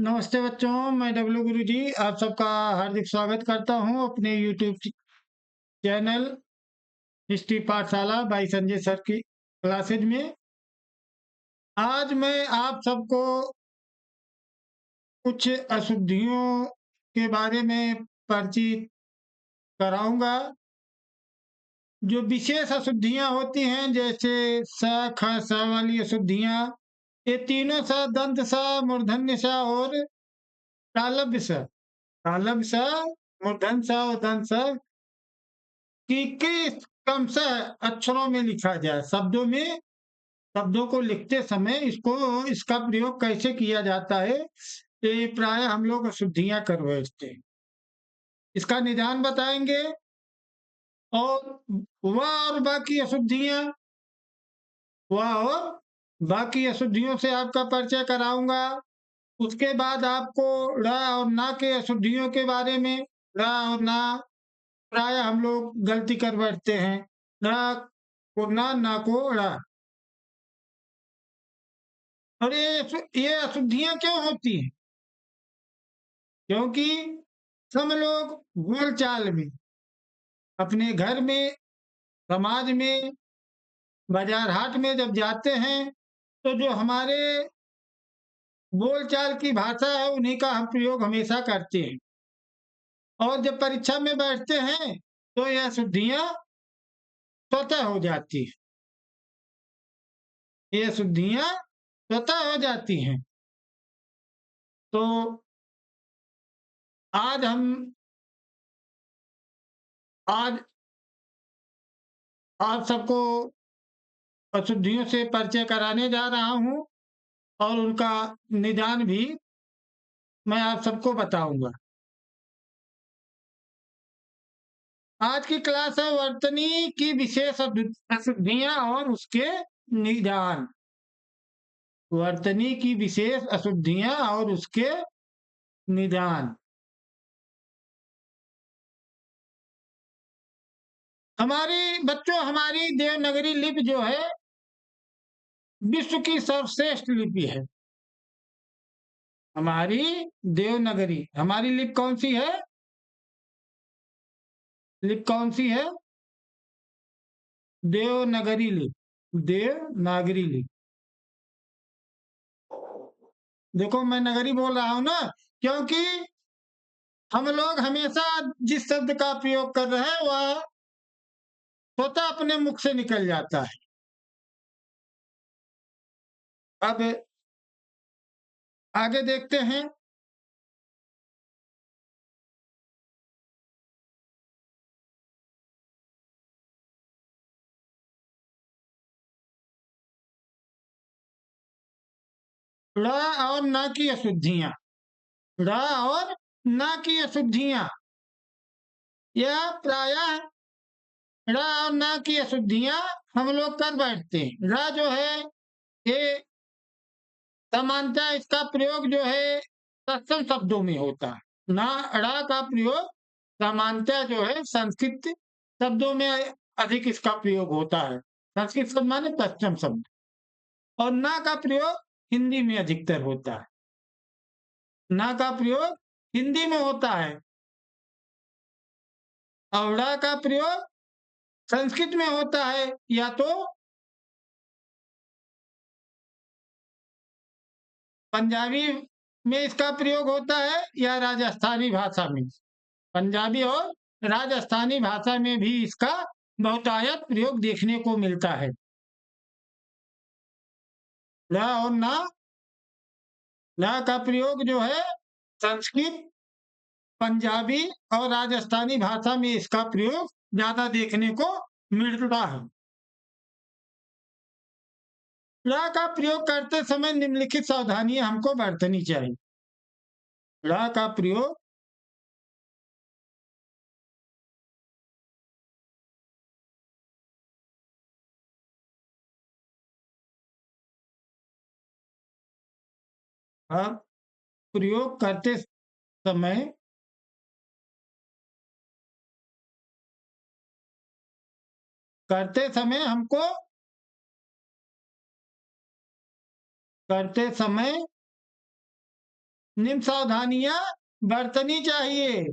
नमस्ते बच्चों, मैं डब्लू गुरुजी आप सबका हार्दिक स्वागत करता हूं अपने यूट्यूब चैनल हिस्ट्री पाठशाला बाई संजय सर की क्लासेज में। आज मैं आप सबको कुछ अशुद्धियों के बारे में परिचित कराऊंगा। जो विशेष अशुद्धियां होती हैं जैसे स, ख, स वाली अशुद्धियां, ये तीनों स, दंत स, मूर्धन्य स और तालव्य स, तालव्य स, मूर्धन्य स और दंत स कि किस क्रमशः अक्षरों में लिखा जाए, शब्दों में, शब्दों को लिखते समय इसका प्रयोग कैसे किया जाता है, ये प्राय हम लोग अशुद्धियां कर बैठते हैं। इसका निदान बताएंगे और वह और बाकी अशुद्धियां, वह और बाकी अशुद्धियों से आपका परिचय कराऊंगा। उसके बाद आपको ड़ और ना के अशुद्धियों के बारे में, ड़ और ना प्राय हम लोग गलती कर बैठते हैं, ड़ को ना को ड़। और ये अशुद्धियां क्यों होती हैं? क्योंकि हम लोग बोलचाल में, अपने घर में, समाज में, बाजार हाट में जब जाते हैं तो जो हमारे बोलचाल की भाषा है उन्हीं का हम प्रयोग हमेशा करते हैं। और जब परीक्षा में बैठते हैं तो यह अशुद्धियां स्वतः हो जाती हैं, ये अशुद्धियां स्वतः हो जाती हैं। तो आज आज आप सबको अशुद्धियों से परिचय कराने जा रहा हूं और उनका निदान भी मैं आप सबको बताऊंगा। आज की क्लास है वर्तनी की विशेष अशुद्धियां और उसके निदान। वर्तनी की विशेष अशुद्धियां और उसके निदान। हमारी देवनागरी लिपि जो है विश्व की सर्वश्रेष्ठ लिपि है। हमारी देवनागरी, हमारी लिपि कौन सी है? लिपि कौन सी है? देवनागरी लिपि, देवनागरी लिपि। देखो मैं नगरी बोल रहा हूं ना, क्योंकि हम लोग हमेशा जिस शब्द का प्रयोग कर रहे हैं वह स्वतः अपने मुख से निकल जाता है। अब आगे देखते हैं। ड़ और न की अशुद्धियां, ड़ और न की अशुद्धियां, यह प्रायः ड़ और न की अशुद्धियां हम लोग कर बैठते हैं। ड़ जो है ये समानतः इसका प्रयोग जो है तत्सम शब्दों में होता है। ना ड़ का प्रयोग समानतः जो है संस्कृत शब्दों में अधिक इसका प्रयोग होता है। संस्कृत शब्द माने तत्सम शब्द। और ना का प्रयोग हिंदी में अधिकतर होता है। ना का प्रयोग हिंदी में होता है और ड़ का प्रयोग संस्कृत में होता है, या तो पंजाबी में इसका प्रयोग होता है या राजस्थानी भाषा में। पंजाबी और राजस्थानी भाषा में भी इसका बहुतायत प्रयोग देखने को मिलता है। ल और ना, ल का प्रयोग जो है संस्कृत, पंजाबी और राजस्थानी भाषा में इसका प्रयोग ज्यादा देखने को मिलता है। ल का प्रयोग करते समय निम्नलिखित सावधानियां हमको बरतनी चाहिए। ल का प्रयोग प्रयोग समय हमको करते समय निम्न सावधानियां बरतनी चाहिए।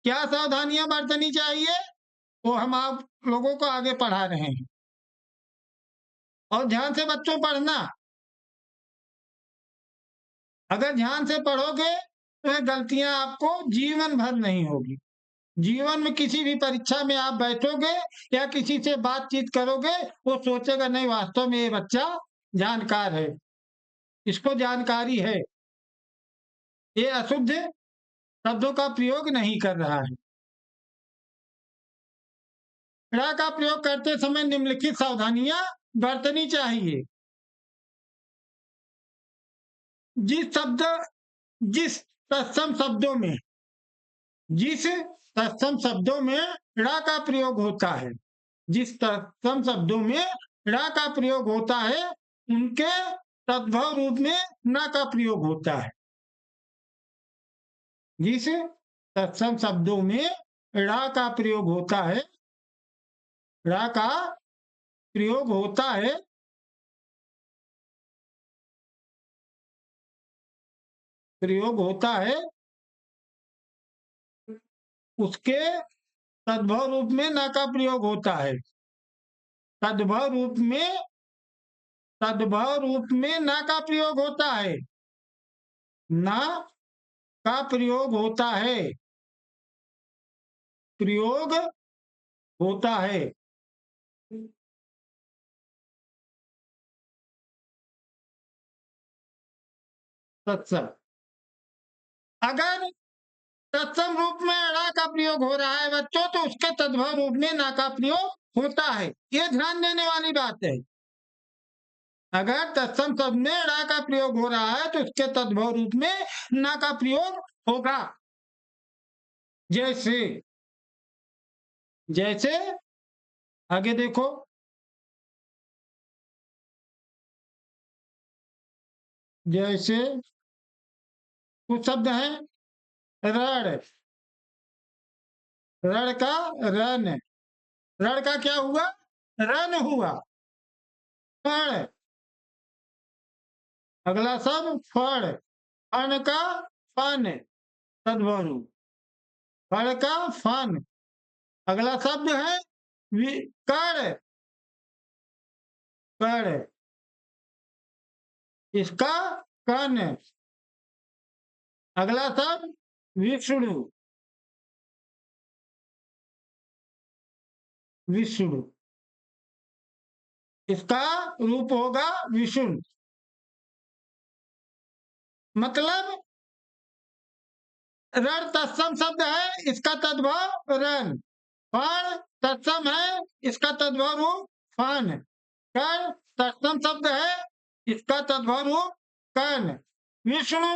क्या सावधानियां बरतनी चाहिए वो हम आप लोगों को आगे पढ़ा रहे हैं। और ध्यान से बच्चों पढ़ना, अगर ध्यान से पढ़ोगे तो ये गलतियां आपको जीवन भर नहीं होगी। जीवन में किसी भी परीक्षा में आप बैठोगे या किसी से बातचीत करोगे, वो सोचेगा नहीं वास्तव में ये बच्चा जानकार है, इसको जानकारी है, ये अशुद्ध शब्दों का प्रयोग नहीं कर रहा है। ड़ा का प्रयोग करते समय निम्नलिखित सावधानियां बरतनी चाहिए। जिस शब्द जिस तत्सम शब्दों में जिस तत्सम शब्दों में ड़ा का प्रयोग होता है, जिस तत्सम शब्दों में ड़ा का प्रयोग होता है, उनके तद्भव रूप में न का प्रयोग होता है। जिस तत्सम शब्दों में ड़ा का प्रयोग होता है, ड़ा का प्रयोग होता है, प्रयोग होता है, उसके तद्भव रूप में न का प्रयोग होता है। तद्भव रूप में तद्भव रूप में न का प्रयोग होता है, न का प्रयोग होता है, प्रयोग होता है। तत्सम, अगर तत्सम रूप में ड़ा का प्रयोग हो रहा है बच्चों, तो उसके तद्भव रूप में ना का प्रयोग होता है। ये ध्यान देने वाली बात है। अगर तत्सम शब्द में ड़ा का प्रयोग हो रहा है तो उसके तद्भव रूप में ना का प्रयोग होगा। जैसे जैसे आगे देखो, जैसे कुछ शब्द हैं, रण, रण का रन, रण का क्या हुआ, रन हुआ। फण, अगला शब्द फण, फण का फन, तद्भव रूप, फण का फन। अगला शब्द है कर्ण, कर्ण, इसका कर्ण। अगला शब्द विष्णु, विष्णु, इसका रूप होगा विष्णु। मतलब रण तत्सम शब्द है, इसका तद्भव रण। फण तत्सम है, इसका तद्भव रूप फन। कर्ण तत्सम शब्द है, इसका तद्भव रूप कर्ण। विष्णु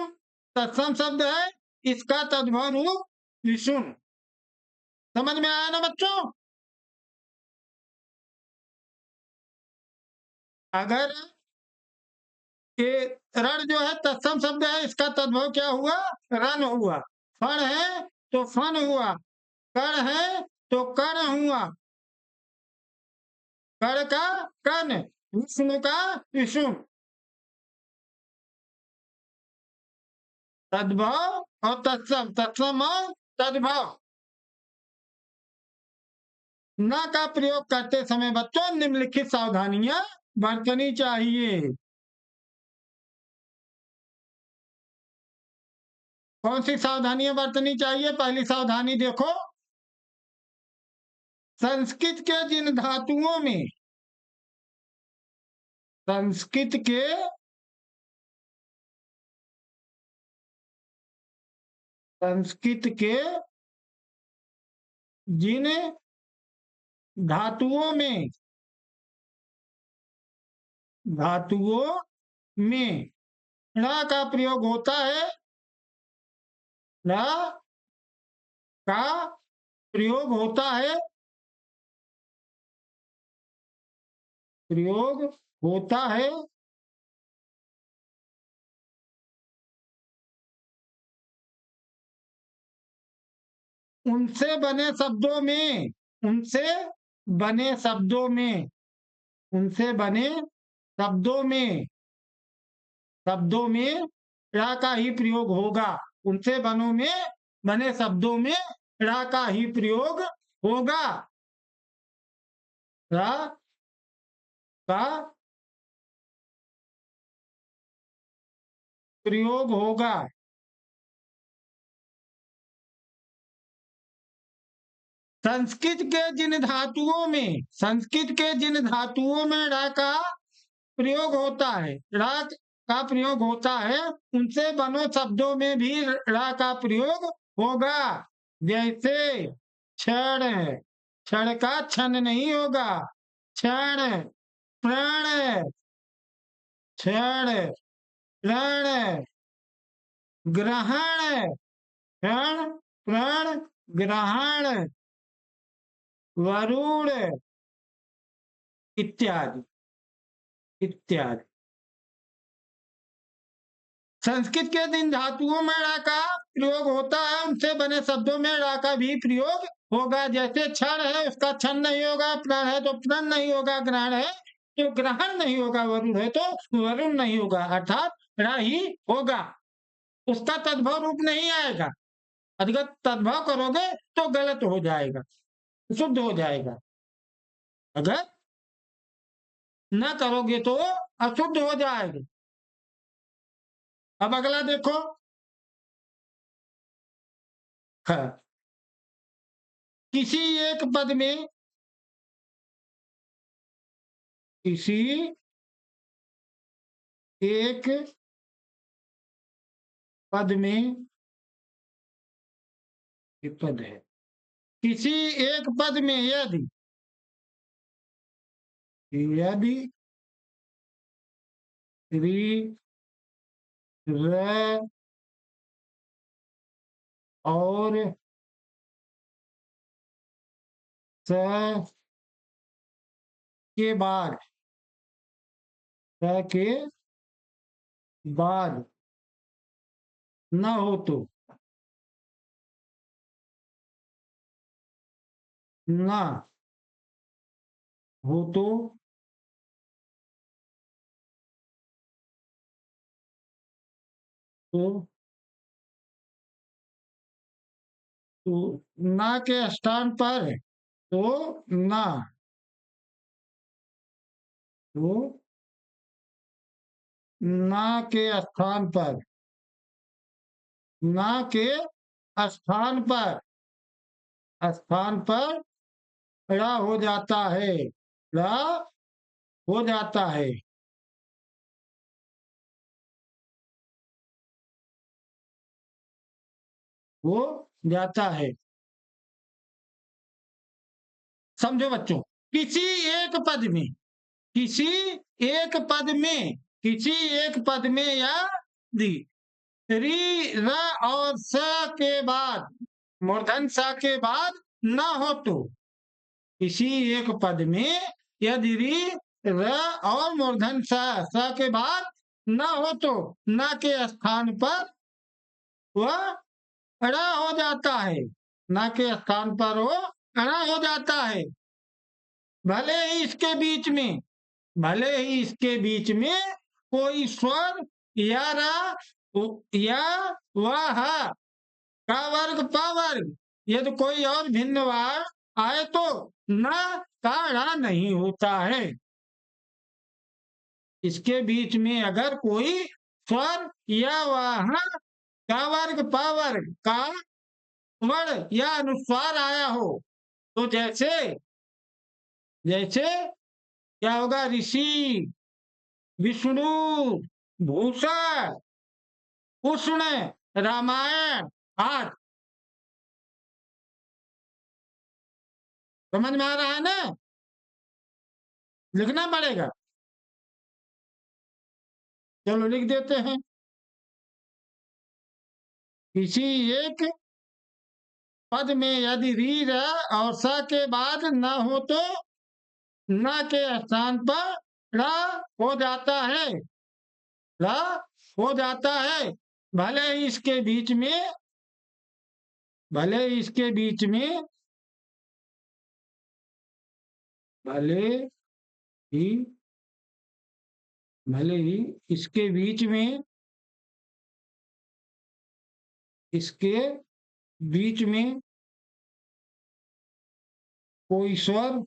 तत्सम शब्द है, इसका तद्भव रूप विष्णु। समझ में आया ना बच्चों। अगर ये रण जो है तत्सम शब्द है, इसका तद्भव क्या हुआ, रन हुआ। फण है तो फन हुआ, कर्ण है तो कर्ण हुआ, कर्ण का कर्ण, विष्णु का विष्णु। तद्भव और तत्सम, तत्सम और तद्भव। न का प्रयोग करते समय बच्चों निम्नलिखित सावधानियां बरतनी चाहिए। कौन सी सावधानियां बरतनी चाहिए, पहली सावधानी देखो, संस्कृत के जिन धातुओं में, संस्कृत के संस्कृत के जिन धातुओं में, धातुओं में ण का प्रयोग होता है, ण का प्रयोग होता है, प्रयोग होता है, उनसे बने शब्दों में, उनसे बने शब्दों में, उनसे बने शब्दों में, शब्दों में रा का ही प्रयोग होगा। उनसे बनों में बने शब्दों में रा का ही प्रयोग होगा। रा का प्रयोग होगा। संस्कृत के जिन धातुओं में, संस्कृत के जिन धातुओं में रा का प्रयोग होता है, रा का प्रयोग होता है, उनसे बनो शब्दों में भी रा का प्रयोग होगा। जैसे क्षण, क्षण का छन नहीं होगा, क्षण, प्रण, क्षण, प्रण, ग्रहण, क्षण, प्रण, ग्रहण, वरुण इत्यादि इत्यादि। संस्कृत के जिन धातुओं में रा का प्रयोग होता है, उनसे बने शब्दों में रा का भी प्रयोग होगा। जैसे क्षण है, उसका क्षण नहीं होगा, प्रण है तो प्रण नहीं होगा, ग्रहण है तो ग्रहण नहीं होगा, वरुण है तो वरुण नहीं होगा, अर्थात रा ही होगा। उसका तद्भव रूप नहीं आएगा। अगर तद्भव करोगे तो गलत हो जाएगा, शुद्ध हो जाएगा। अगर न करोगे तो अशुद्ध हो जाएगा। अब अगला देखो। हाँ, किसी एक पद में, किसी एक पद में, एक पद है, किसी एक पद में यदि, यदि री, र और स के बाद, स के बाद न हो तो, न हो तो न के स्थान पर, तो न, तो न के स्थान पर, न के स्थान पर, स्थान पर रा हो जाता है, रा हो जाता है। हो जाता है। समझो बच्चों, किसी एक पद में, किसी एक पद में, किसी एक पद में या दी री र और स के बाद, मूर्धन स के बाद न हो तो, किसी एक पद में यदि री र और मूर्धन स के बाद न हो तो न के स्थान पर वह रा हो जाता है, न के स्थान पर वो रा हो जाता है। भले ही इसके बीच में, भले ही इसके बीच में कोई स्वर या रा या वह का वर्ग पा वर्ग, यदि कोई और भिन्न वार आए तो न का रा नहीं होता है। इसके बीच में अगर कोई स्वर या वह का वर्ग पा वर्ग का वर्ण या अनुस्वार आया हो, तो जैसे, जैसे क्या होगा, ऋषि, विष्णु, भूषण, उष्ण, रामायण आदि। समझ में आ रहा है ना? लिखना पड़ेगा। चलो लिख देते हैं। किसी एक पद में यदि री र और स के बाद न हो तो न के स्थान पर र हो जाता है, र हो जाता है। भले ही इसके बीच में भले इसके बीच में, भले ही भले ही इसके बीच में, इसके बीच में कोई स्वर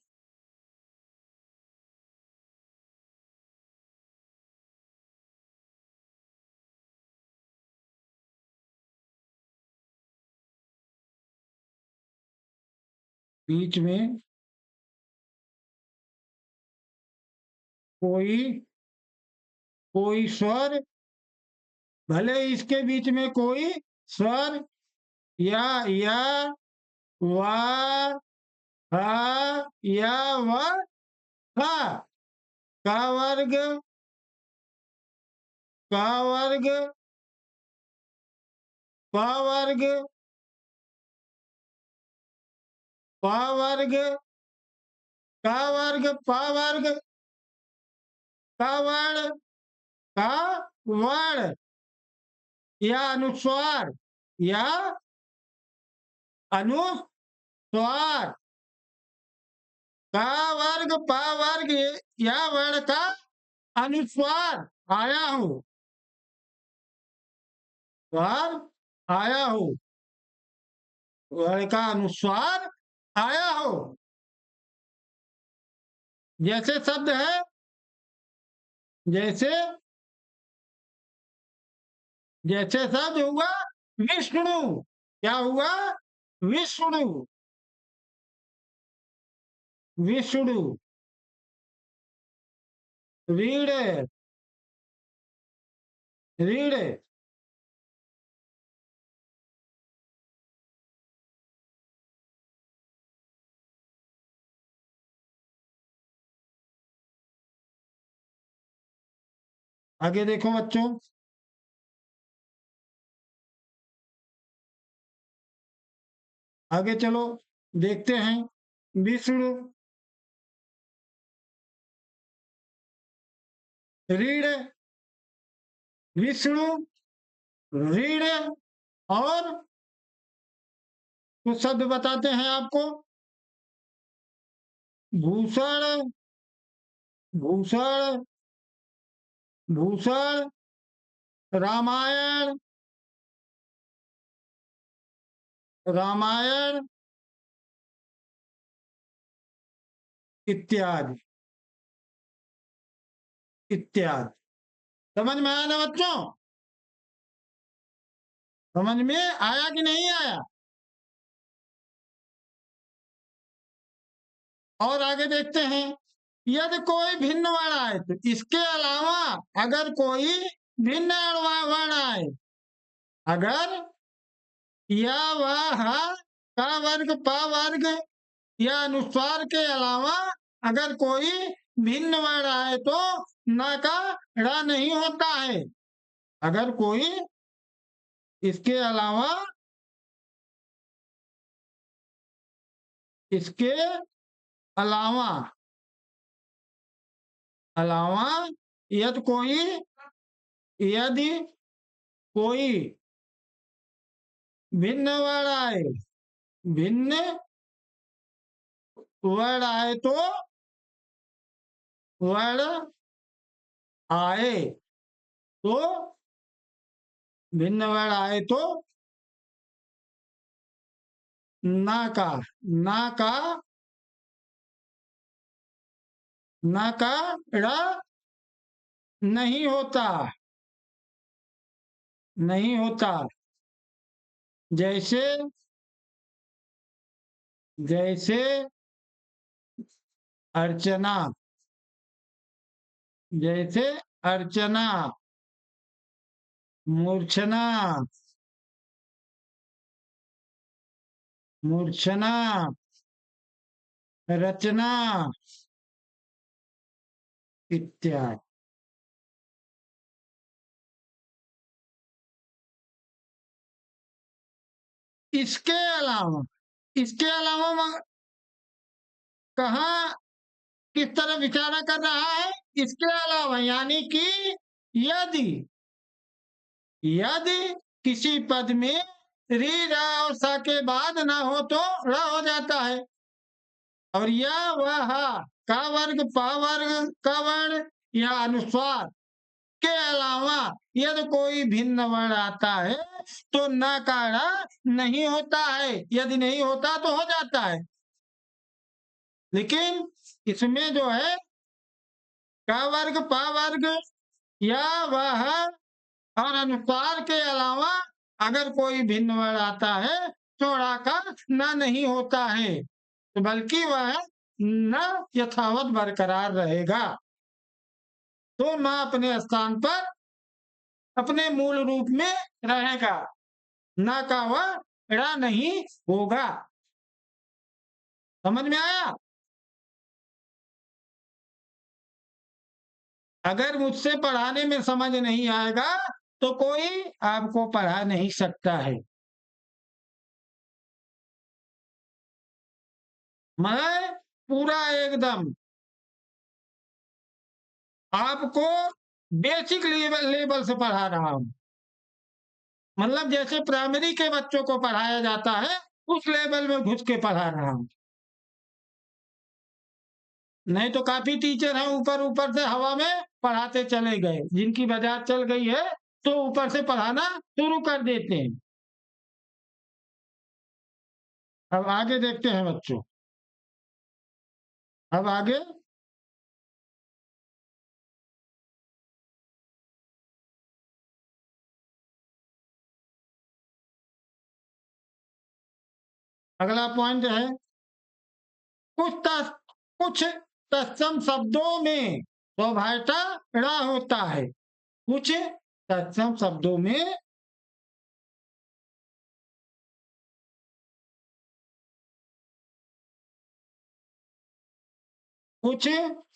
बीच में कोई कोई स्वर, भले इसके बीच में कोई स्वर या वा हा या व हा, का वर्ग, का वर्ग, का वर्ग, पा वर्ग, का वर्ग, पा वर्ग, का वर्ण, का वर्ण या अनुस्वार, या अनुस्वार, का वर्ग, पा वर्ग या वर्ण का अनुस्वार आया हो, स्वर आया हो, वर्ण का अनुस्वार आया हो। जैसे शब्द है, जैसे जैसे शब्द हुआ विष्णु, क्या हुआ, विष्णु, विष्णु, रीढ़, रीढ़, आगे देखो बच्चों, आगे चलो देखते हैं। विष्णु, रीढ़, विष्णु, रीढ़, और कुछ शब्द बताते हैं आपको। भूषण, भूषण, भूषण, रामायण, रामायण इत्यादि, इत्यादि। समझ में आया ना बच्चों, समझ में आया कि नहीं आया। और आगे देखते हैं, यदि कोई भिन्न वर्ण आए तो इसके अलावा अगर कोई भिन्न वर्ण आए, अगर या वह का वर्ग, पा वर्ग या अनुस्वार के अलावा अगर कोई भिन्न वर्ण आए तो न का ड़ा नहीं होता है। अगर कोई इसके अलावा, इसके अलावा, अलावा यदि कोई, यदि कोई भिन्न वर्ण आए, भिन्न वर्ण आए तो, वर्ण आए तो, भिन्न वर्ण आए तो ना का, ना का, ना का ड़ा नहीं होता, नहीं होता। जैसे, जैसे अर्चना, जैसे अर्चना, मूर्छना, मूर्छना, रचना इत्यादि। इसके अलावा, इसके अलावा कहाँ किस तरह विचार कर रहा है, इसके अलावा यानी कि यदि, यदि किसी पद में री रा और सा के बाद ना हो तो ड़ हो जाता है। और या वह हा का वर्ग पा वर्ग का वर्ण या अनुस्वार के अलावा यदि कोई भिन्न वर्ण आता है तो न का ड़ नहीं होता है, यदि नहीं होता तो हो जाता है। लेकिन इसमें जो है का वर्ग पा वर्ग या वह और अनुस्वार के अलावा अगर कोई भिन्न वर्ण आता है तो ड़ा का न नहीं होता है, तो बल्कि वह न यथावत बरकरार रहेगा। तो न अपने स्थान पर अपने मूल रूप में रहेगा, न का वह ड़ा नहीं होगा। समझ में आया? अगर मुझसे पढ़ाने में समझ नहीं आएगा तो कोई आपको पढ़ा नहीं सकता है। मैं पूरा एकदम आपको बेसिक लेवल से पढ़ा रहा हूं, मतलब जैसे प्राइमरी के बच्चों को पढ़ाया जाता है उस लेवल में घुस के पढ़ा रहा हूं। नहीं तो काफी टीचर हैं ऊपर ऊपर से हवा में पढ़ाते चले गए, जिनकी बाजार चल गई है तो ऊपर से पढ़ाना शुरू कर देते हैं। अब आगे देखते हैं बच्चों, अब आगे अगला पॉइंट है कुछ तत्सम शब्दों में स्वभावता ड़ा होता है। कुछ तत्सम शब्दों में कुछ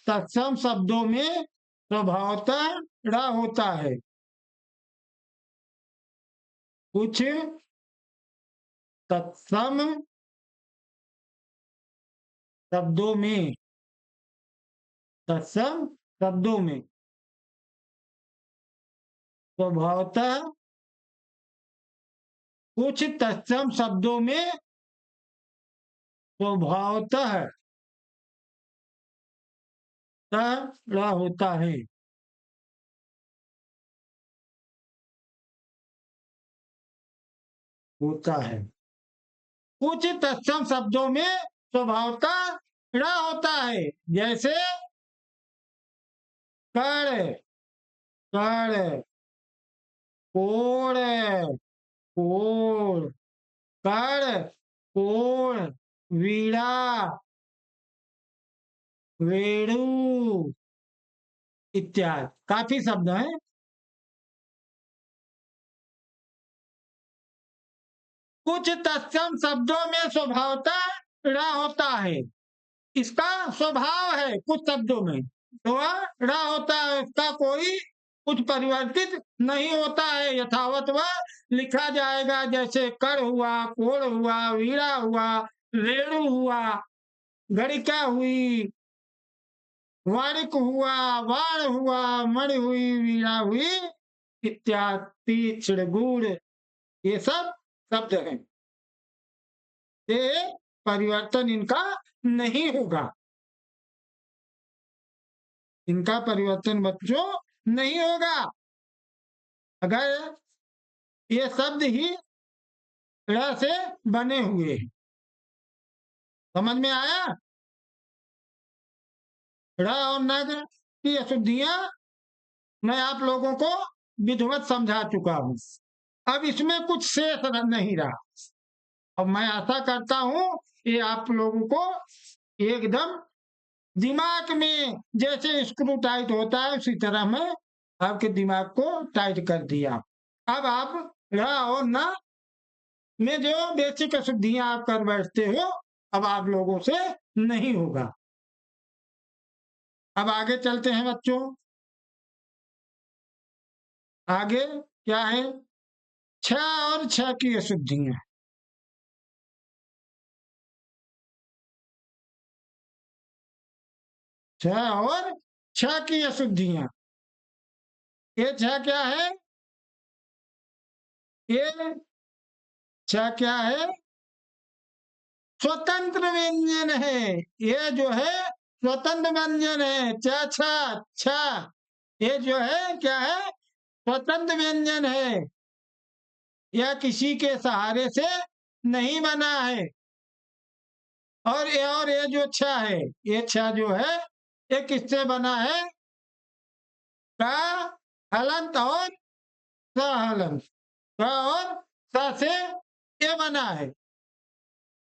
तत्सम शब्दों में स्वभावतः ड़ा होता है। कुछ तत्सम शब्दों में तत्सम शब्दों में स्वभावतः कुछ तत्सम शब्दों में स्वभावतः ड़ा होता है। होता है। कुछ तत्सम शब्दों में स्वभावतः ड़ा होता है, जैसे कड़ कड़, कोड़ कोड़, कड़ कोड़, वीणा वेणु इत्यादि काफी शब्द हैं। कुछ तत्सम शब्दों में स्वभावतः ड़ा होता है, इसका स्वभाव है कुछ शब्दों में तो वह ड़ा होता है, उसका कोई कुछ परिवर्तित नहीं होता है, यथावत वह लिखा जाएगा। जैसे कर हुआ, कोड़ हुआ, वीणा हुआ, रेणु हुआ, गणिका हुई, वाणिक हुआ, वाण हुआ, मणि हुई, वीणा हुई इत्यादि चिड़गुड़, ये सब शब्द हैं। ये परिवर्तन इनका नहीं होगा, इनका परिवर्तन बच्चों नहीं होगा। अगर ये शब्द ही ड़ से बने हुए हैं। समझ में आया? ड़ और न की अशुद्धियां मैं आप लोगों को विधिवत समझा चुका हूं। अब इसमें कुछ शेष नहीं रहा। अब मैं आशा करता हूं कि आप लोगों को एकदम दिमाग में जैसे स्क्रू टाइट होता है उसी तरह मैं आपके दिमाग को टाइट कर दिया। अब आप ड़ और न में जो बेसिक अशुद्धियां आप कर बैठते हो अब आप लोगों से नहीं होगा। अब आगे चलते हैं बच्चों। आगे क्या है? छ और छ की अशुद्धियां। छ और छ की अशुद्धियां, ये छ क्या है? ये छ क्या है? स्वतंत्र व्यंजन है। ये जो है स्वतंत्र व्यंजन है। छ छ छ, ये जो है क्या है? स्वतंत्र व्यंजन है। यह किसी के सहारे से नहीं बना है। और ये जो छ है, ये छ जो है ये किससे बना है? का, हलंत और सहलंत। क और स से ये बना है।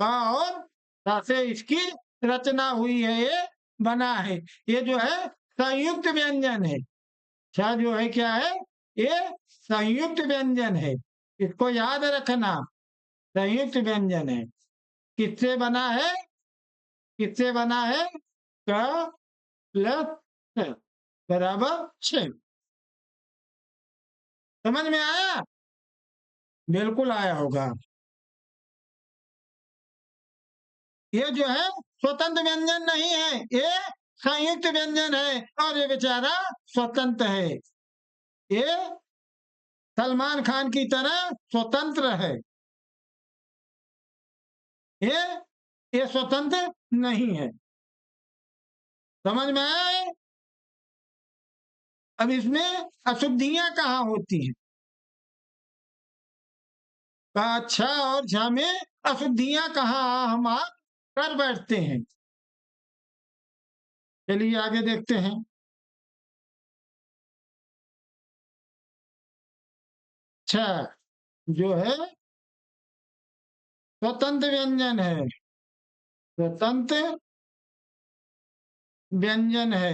क और स से इसकी रचना हुई है, ये बना है। ये जो है संयुक्त व्यंजन है। छ जो है क्या है? ये संयुक्त व्यंजन है। इसको याद रखना, संयुक्त व्यंजन है। किससे बना है? किससे बना है? क प्लस स बराबर 6। समझ में आया? बिल्कुल आया होगा। ये जो है स्वतंत्र व्यंजन नहीं है, ये संयुक्त व्यंजन है। और ये बेचारा स्वतंत्र है। ये सलमान खान की तरह स्वतंत्र है। ये ये स्वतंत्र नहीं है। समझ में आया? अब इसमें अशुद्धियां कहाँ होती हैं? कहा छ और झ में अशुद्धियां कहाँ हम आप कर बैठते हैं। चलिए आगे देखते हैं। छ जो है स्वतंत्र व्यंजन है। स्वतंत्र व्यंजन है।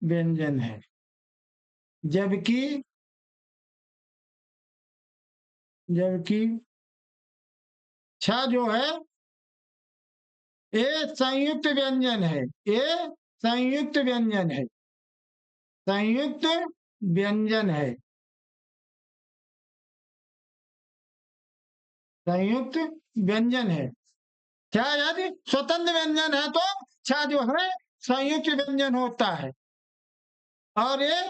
व्यंजन है। जबकि जबकि छ जो है ये संयुक्त व्यंजन है। ये संयुक्त व्यंजन है। संयुक्त व्यंजन है। संयुक्त व्यंजन है। क्या यदि स्वतंत्र व्यंजन है तो छ जो है संयुक्त व्यंजन होता है। और ये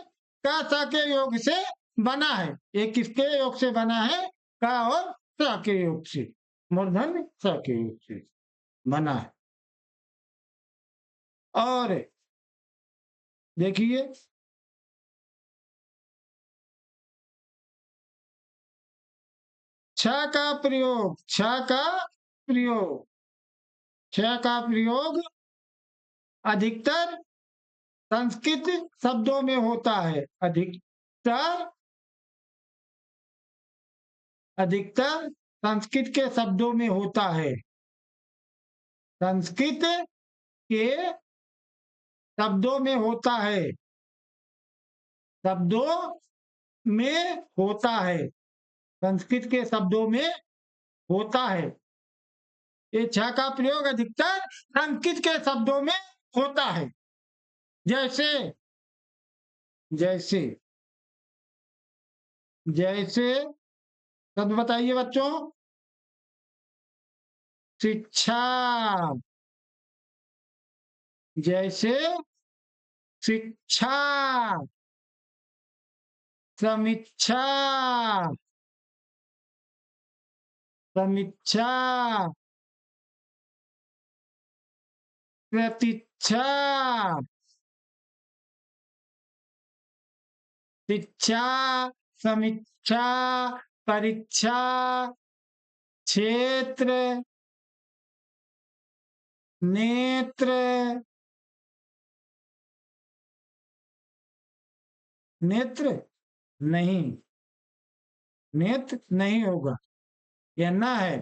का सा के योग से बना है। ये किसके योग से बना है? का और सा के योग से, मूर्धन्य सा के योग से बना है। और देखिए छ का प्रयोग, छ का प्रयोग, छ का प्रयोग अधिकतर संस्कृत शब्दों में होता है। अधिकतर अधिकतर संस्कृत के शब्दों में होता है। संस्कृत के शब्दों में होता है। शब्दों में होता है। संस्कृत के शब्दों में होता है। ये छ का प्रयोग अधिकतर संस्कृत के शब्दों में होता है। जैसे जैसे जैसे शब्द बताइए बच्चों। शिक्षा, जैसे शिक्षा। समीक्षा, समीक्षा। प्रतीक्षा, शिक्षा, समीक्षा, परीक्षा। क्षेत्र, नेत्र। नेत्र नहीं, नेत्र नहीं होगा, यह ना है।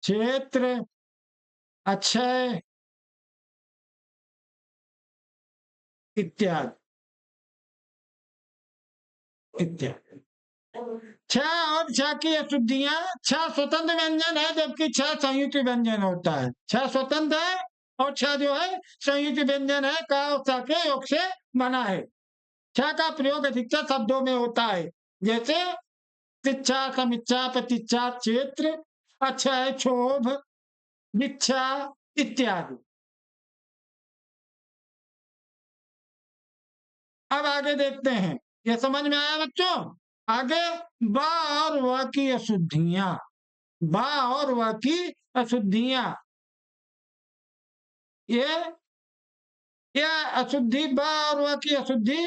क्षेत्र, अक्षय इत्यादि इत्यादि। छ और छ की अशुद्धियां, छ स्वतंत्र व्यंजन है जबकि छ संयुक्त व्यंजन होता है। छ स्वतंत्र है और छ जो है संयुक्त व्यंजन है। का और सा के योग से बना है। छ का प्रयोग अधिकतर शब्दों में होता है। जैसे शिक्षा, समिच्छा, प्रतीक्षा, क्षेत्र, अक्षय, क्षोभ, भिक्षा इत्यादि। अब आगे देखते हैं, ये समझ में आया बच्चों? आगे बा और व की अशुद्धियां, बा और व की अशुद्धियां, ये अशुद्धि, बा और व की अशुद्धि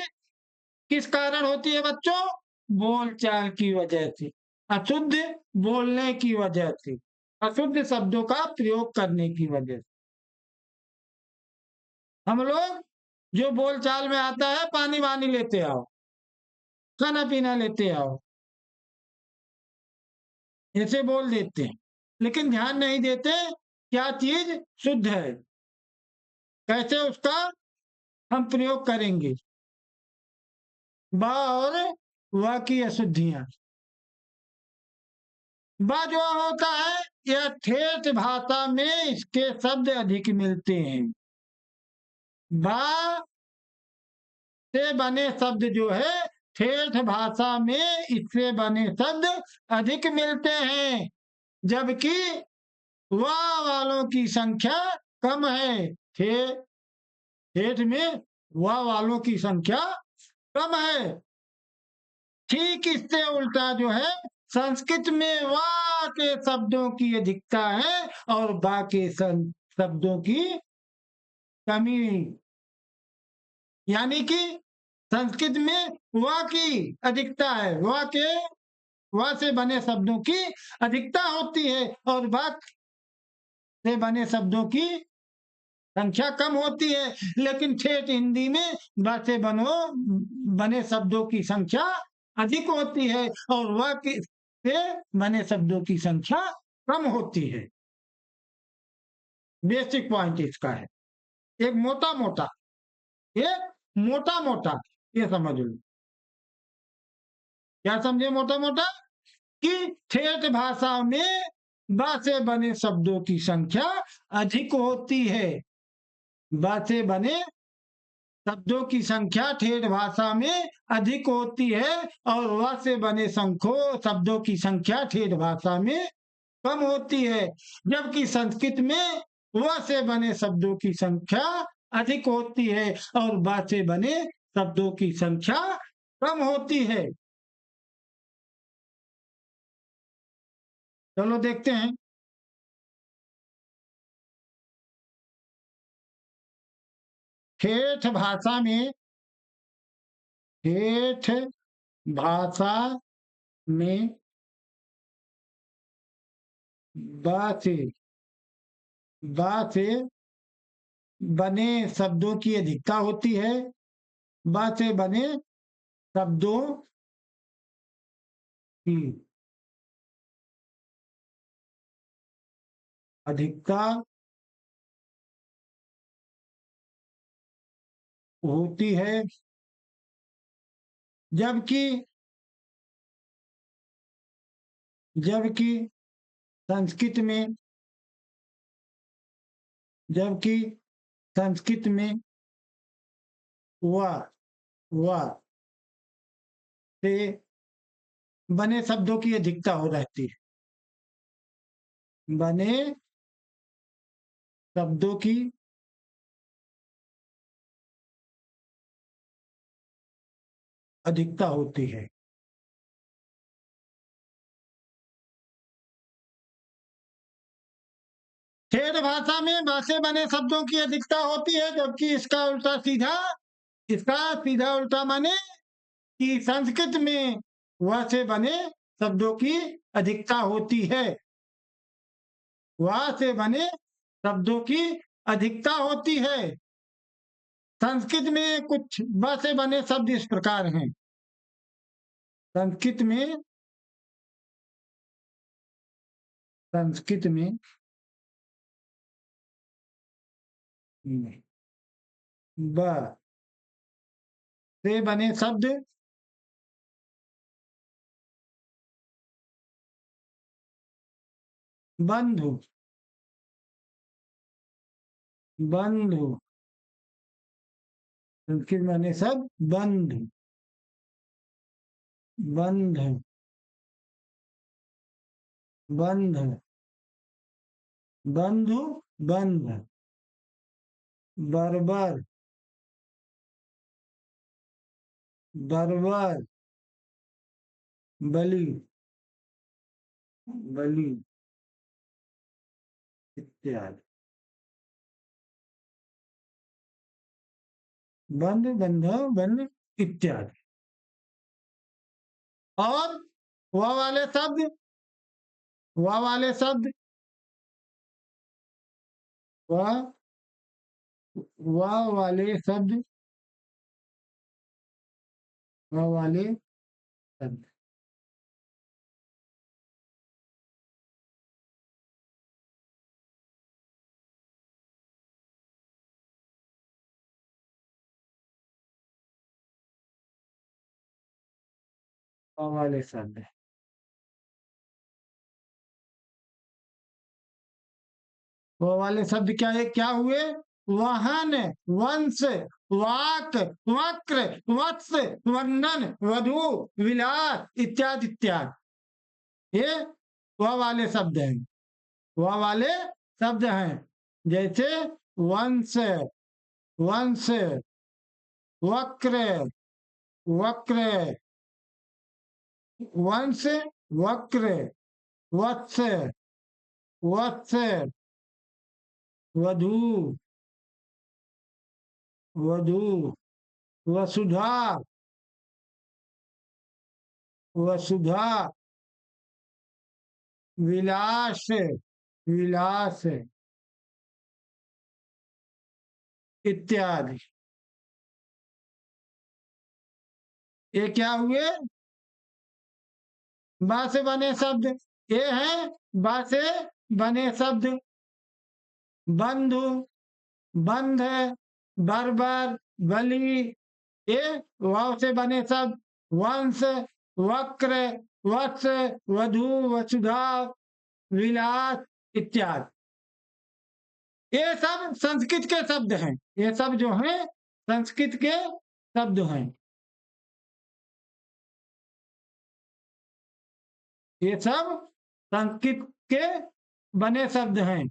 किस कारण होती है बच्चों? बोलचाल की वजह से, अशुद्ध बोलने की वजह से, अशुद्ध शब्दों का प्रयोग करने की वजह से। हम लोग जो बोलचाल में आता है, पानी वानी लेते आओ, खाना पीना लेते आओ, ऐसे बोल देते हैं, लेकिन ध्यान नहीं देते क्या चीज शुद्ध है, कैसे उसका हम प्रयोग करेंगे। बा और व की अशुद्धियां, बा जो होता है, यह ठेठ भाषा में इसके शब्द अधिक मिलते हैं। बा से बने शब्द जो है, ठेठ भाषा में इससे बने शब्द अधिक मिलते हैं, जबकि वाह वालों की संख्या कम है। ठेठ में वाह वालों की संख्या कम है। ठीक इससे उल्टा जो है, संस्कृत में वाह के शब्दों की अधिकता है और बा के शब्दों की कमी। यानी कि संस्कृत में वा की अधिकता है, वा से बने शब्दों की अधिकता होती है और बा से बने शब्दों की संख्या कम होती है। लेकिन ठेठ हिंदी में बा से बने शब्दों की संख्या अधिक होती है और वा से बने शब्दों की संख्या कम होती है। बेसिक पॉइंट इसका है, एक मोटा मोटा, एक मोटा मोटा, ये समझ लो। क्या समझे मोटा मोटा? कि ठेठ भाषा में बा से बने शब्दों की संख्या अधिक होती है। बा से बने शब्दों की संख्या ठेठ भाषा में अधिक होती है और व से बने शब्दों की संख्या ठेठ भाषा में कम होती है। जबकि संस्कृत में व से बने शब्दों की संख्या अधिक होती है और बा से बने शब्दों की संख्या कम होती है। चलो देखते हैं। ठेठ भाषा में, ठेठ भाषा में बा से बने शब्दों की अधिकता होती है। बा से बने शब्दों की अधिकता होती है, जबकि जबकि संस्कृत में जबकि संस्कृत में व से बने शब्दों की अधिकता हो रहती है। बने शब्दों की अधिकता होती है। ठेठ भाषा में बा से बने शब्दों की अधिकता होती है, जबकि इसका सीधा उल्टा माने कि संस्कृत में व से बने शब्दों की अधिकता होती है। व से बने शब्दों की अधिकता होती है। संस्कृत में कुछ ब से बने शब्द इस प्रकार हैं। संस्कृत में संस्कृत में ब से बने शब्द बंधु, बंधु, संस्कृत में बने शब्द बंधु, बंध, बंध, बंधु, बंध, बर्बर, बर्बर, बलि, बलि इत्यादि। बंध, बंध, बंध इत्यादि। और वह वाले शब्द, वह वाले शब्द, वह वह वाले शब्द, वह वाले शब्द। वह वाले शब्द, वो वाले शब्द क्या है, क्या हुए? वाहन, वंश, वाक, वक्र, वत्स, वर्णन, वधु, विलास इत्यादि इत्यादि। ये वह वाले शब्द हैं, वह वाले शब्द हैं। जैसे वंश, वंश, वक्र, वक्र, वंश, वक्र, वत्स, वत्स, वधु, वधु, वसुधा, वसुधा, विलास, विलास इत्यादि। ये क्या हुए? बा से बने शब्द। ये हैं बा से बने शब्द। बंधु, बंध, बर्बर, बलि। ये वाव से बने शब्द। वंश, वक्र, वत्स, वधु, वसुधा, विलास इत्यादि। ये सब संस्कृत के शब्द हैं। ये सब जो हैं संस्कृत के शब्द हैं। ये सब संस्कृत के बने शब्द हैं।